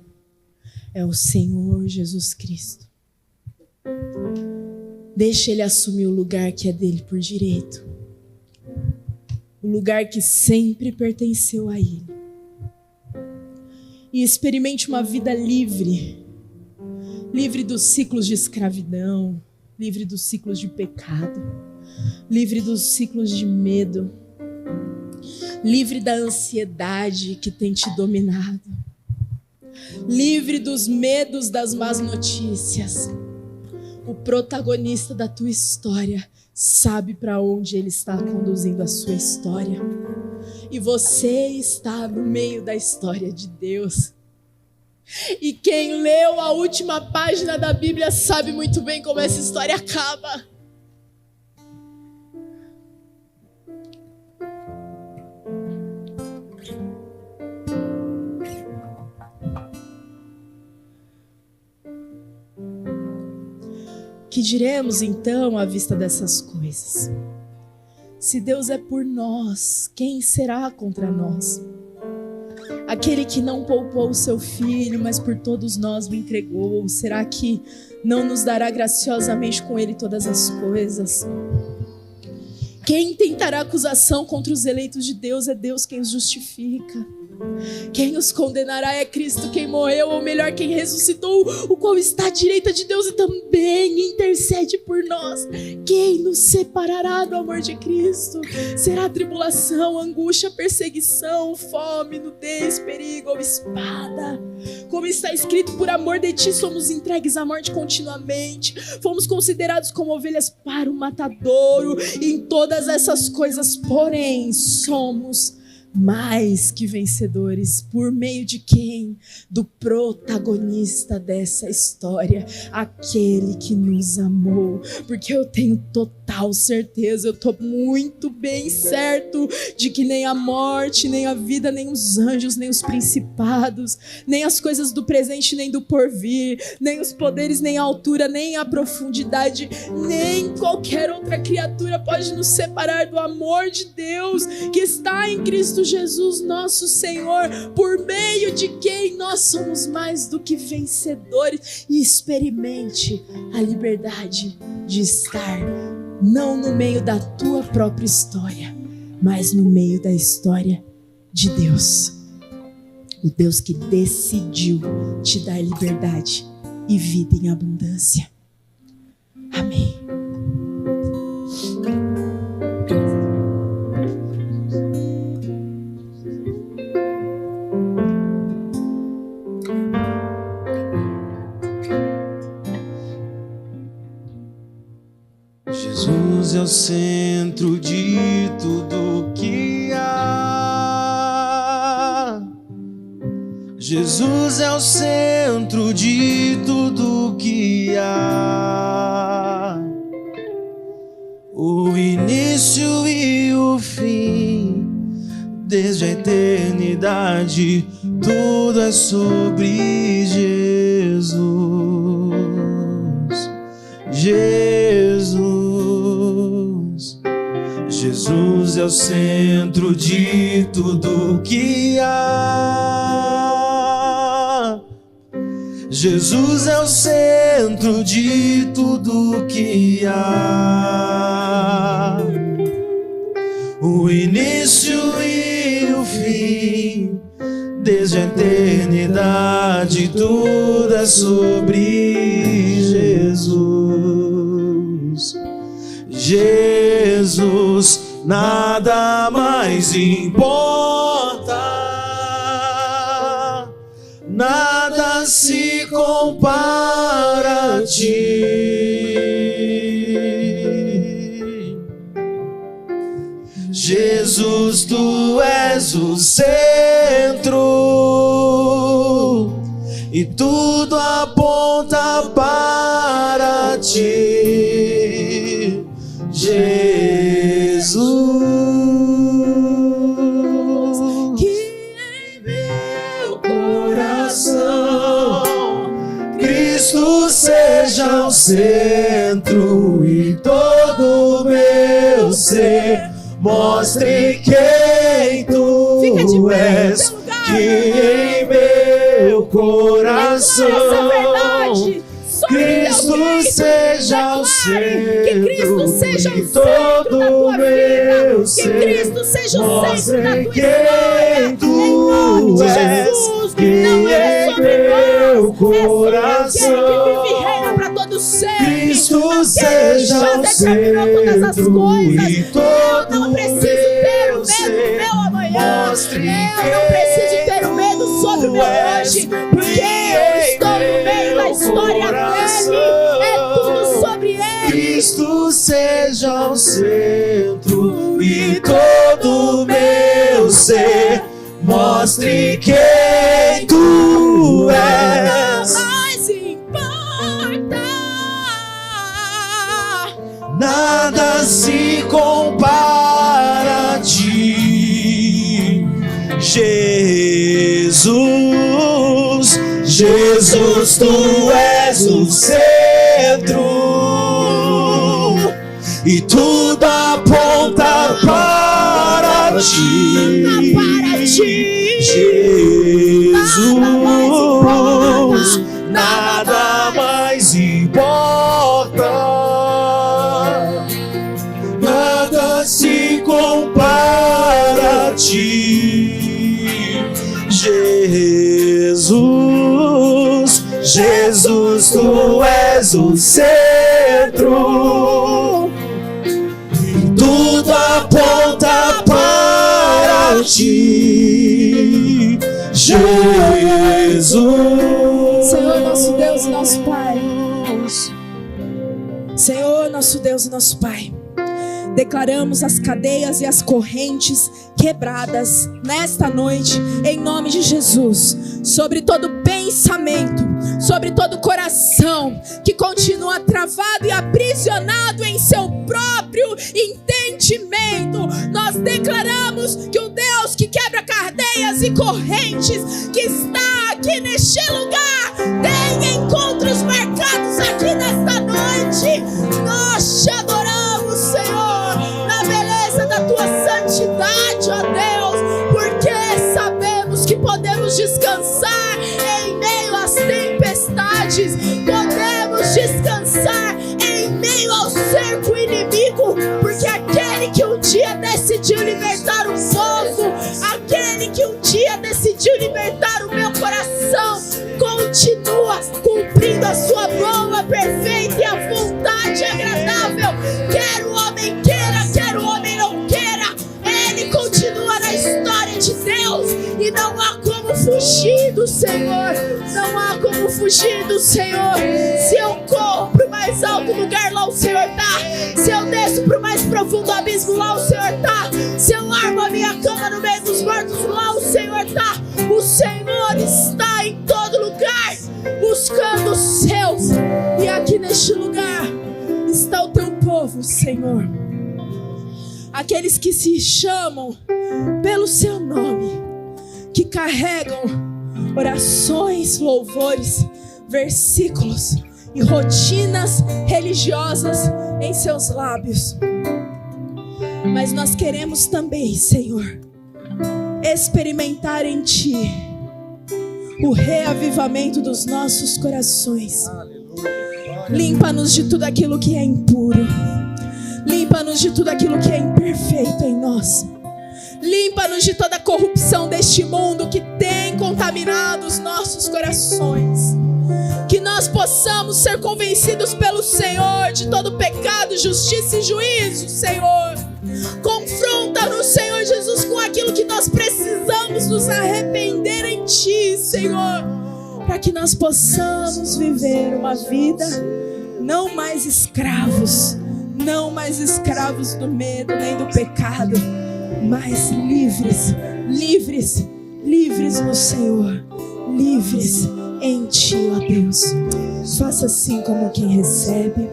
é o Senhor Jesus Cristo. Deixa Ele assumir o lugar que é dele por direito. O lugar que sempre pertenceu a Ele. E experimente uma vida livre. Livre dos ciclos de escravidão. Livre dos ciclos de pecado. Livre dos ciclos de medo. Livre da ansiedade que tem te dominado. Livre dos medos das más notícias. O protagonista da tua história sabe para onde ele está conduzindo a sua história. E você está no meio da história de Deus. E quem leu a última página da Bíblia sabe muito bem como essa história acaba. Que diremos então à vista dessas coisas? Se Deus é por nós, quem será contra nós? Aquele que não poupou o seu filho, mas por todos nós o entregou, será que não nos dará graciosamente com ele todas as coisas? Quem tentará acusação contra os eleitos de Deus? É Deus quem os justifica. Quem os condenará é Cristo, quem morreu, ou melhor, quem ressuscitou, o qual está à direita de Deus e também intercede por nós. Quem nos separará do amor de Cristo? Será tribulação, angústia, perseguição, fome, nudez, perigo ou espada? Como está escrito, por amor de ti somos entregues à morte continuamente, fomos considerados como ovelhas para o matadouro. E em todas essas coisas, porém, somos mais que vencedores, por meio de quem? Do protagonista dessa história, aquele que nos amou. Porque eu tenho total certeza, eu estou muito bem certo de que nem a morte, nem a vida, nem os anjos, nem os principados, nem as coisas do presente, nem do porvir, nem os poderes, nem a altura, nem a profundidade, nem qualquer outra criatura pode nos separar do amor de Deus que está em Cristo Jesus, nosso Senhor, por meio de quem nós somos mais do que vencedores. E experimente a liberdade de estar não no meio da tua própria história, mas no meio da história de Deus. O Deus que decidiu te dar liberdade e vida em abundância. Amém. Jesus é o centro de tudo que há. Jesus é o centro de tudo que há. O início e o fim, desde a eternidade, tudo é sobre Jesus. Jesus é o centro de tudo que há. Jesus é o centro de tudo que há. O início e o fim, desde a eternidade, tudo é sobre Jesus. Jesus, nada mais importa, nada se compara a ti. Jesus, tu és o centro e tudo aponta para ti. Jesus, que em meu coração Cristo seja o centro e todo meu ser mostre quem tu és, que em meu coração Cristo seja o centro Cristo seja o e centro da todo tua vida. meu Que ser Cristo seja o centro da tua mostre história. quem Em nome de tu és, Jesus. que Não é em sobre meu nós, é sobre coração aquele que vive e reina para todo sempre. Cristo Aquele que seja já o determinou todas as centro coisas. e Eu todo não preciso ter o meu medo do ser meu amanhã. mostre Eu não preciso ter o medo sobre o meu hoje, porque eu estou no meio da história dele. É tudo sobre ele. Cristo seja o centro e todo meu ser mostre quem tu és. Mais importa. Nada se compara a ti, Jesus. Jesus, tu és o centro e tudo aponta para ti. Jesus, nada mais importa. Nada se compara a ti, Jesus. Jesus, tu és o centro, tudo aponta para ti, Jesus. Senhor, nosso Deus e nosso Pai. Senhor, nosso Deus e nosso Pai, declaramos as cadeias e as correntes quebradas nesta noite, em nome de Jesus, sobre todo pensamento, sobre todo coração que continua travado e aprisionado em seu próprio entendimento. Nós declaramos que o Deus que quebra cadeias e correntes, que está aqui neste lugar, tem encontros marcados aqui nesta noite. Nós te adoramos, Senhor, na beleza da tua santidade, ó Deus, porque sabemos que podemos descansar em meio às tempestades, podemos descansar em meio ao cerco inimigo, porque aquele que um dia decidiu libertar o povo, aquele que um dia decidiu libertar o meu coração, continua cumprindo a sua boa, perfeita e a vontade agradável. Quer o homem queira, quer o homem não queira, ele continua na história de Deus e não há como fugir do Senhor. Não há como fugir do Senhor. Se eu corro pro mais alto lugar, lá o Senhor tá. Se eu desço pro mais profundo abismo, lá o Senhor tá. Se eu armo a minha cama no meio dos mortos, lá o Senhor tá. O Senhor está em todo lugar, buscando os seus. E aqui neste lugar está o teu povo, Senhor. Aqueles que se chamam pelo seu nome, que carregam orações, louvores, versículos e rotinas religiosas em seus lábios. Mas nós queremos também, Senhor, experimentar em Ti o reavivamento dos nossos corações. Limpa-nos de tudo aquilo que é impuro. Limpa-nos de tudo aquilo que é imperfeito em nós. Limpa-nos de toda a corrupção deste mundo que tem contaminado os nossos corações. Que nós possamos ser convencidos pelo Senhor de todo pecado, justiça e juízo, Senhor. Confronta-nos, Senhor Jesus, com aquilo que nós precisamos nos arrepender em Ti, Senhor, para que nós possamos viver uma vida não mais escravos, não mais escravos do medo nem do pecado, mas livres, livres, livres no Senhor, livres em Ti, ó Deus. Faça assim como quem recebe.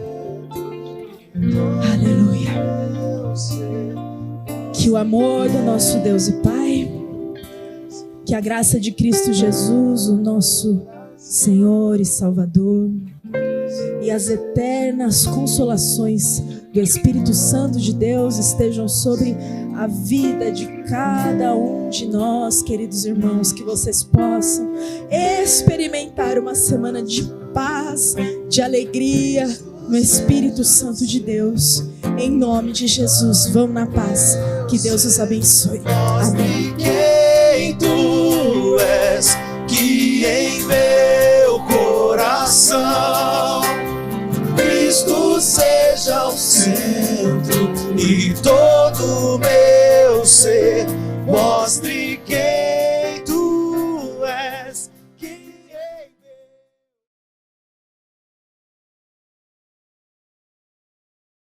Aleluia. Que o amor do nosso Deus e Pai, que a graça de Cristo Jesus, o nosso Senhor e Salvador, e as eternas consolações do Espírito Santo de Deus estejam sobre a vida de cada um de nós, queridos irmãos, que vocês possam experimentar uma semana de paz, de alegria, no Espírito Santo de Deus. Em nome de Jesus, vão na paz. Que Deus os abençoe. Amém. Quem tu és, que em meu coração Cristo seja o centro e todo meu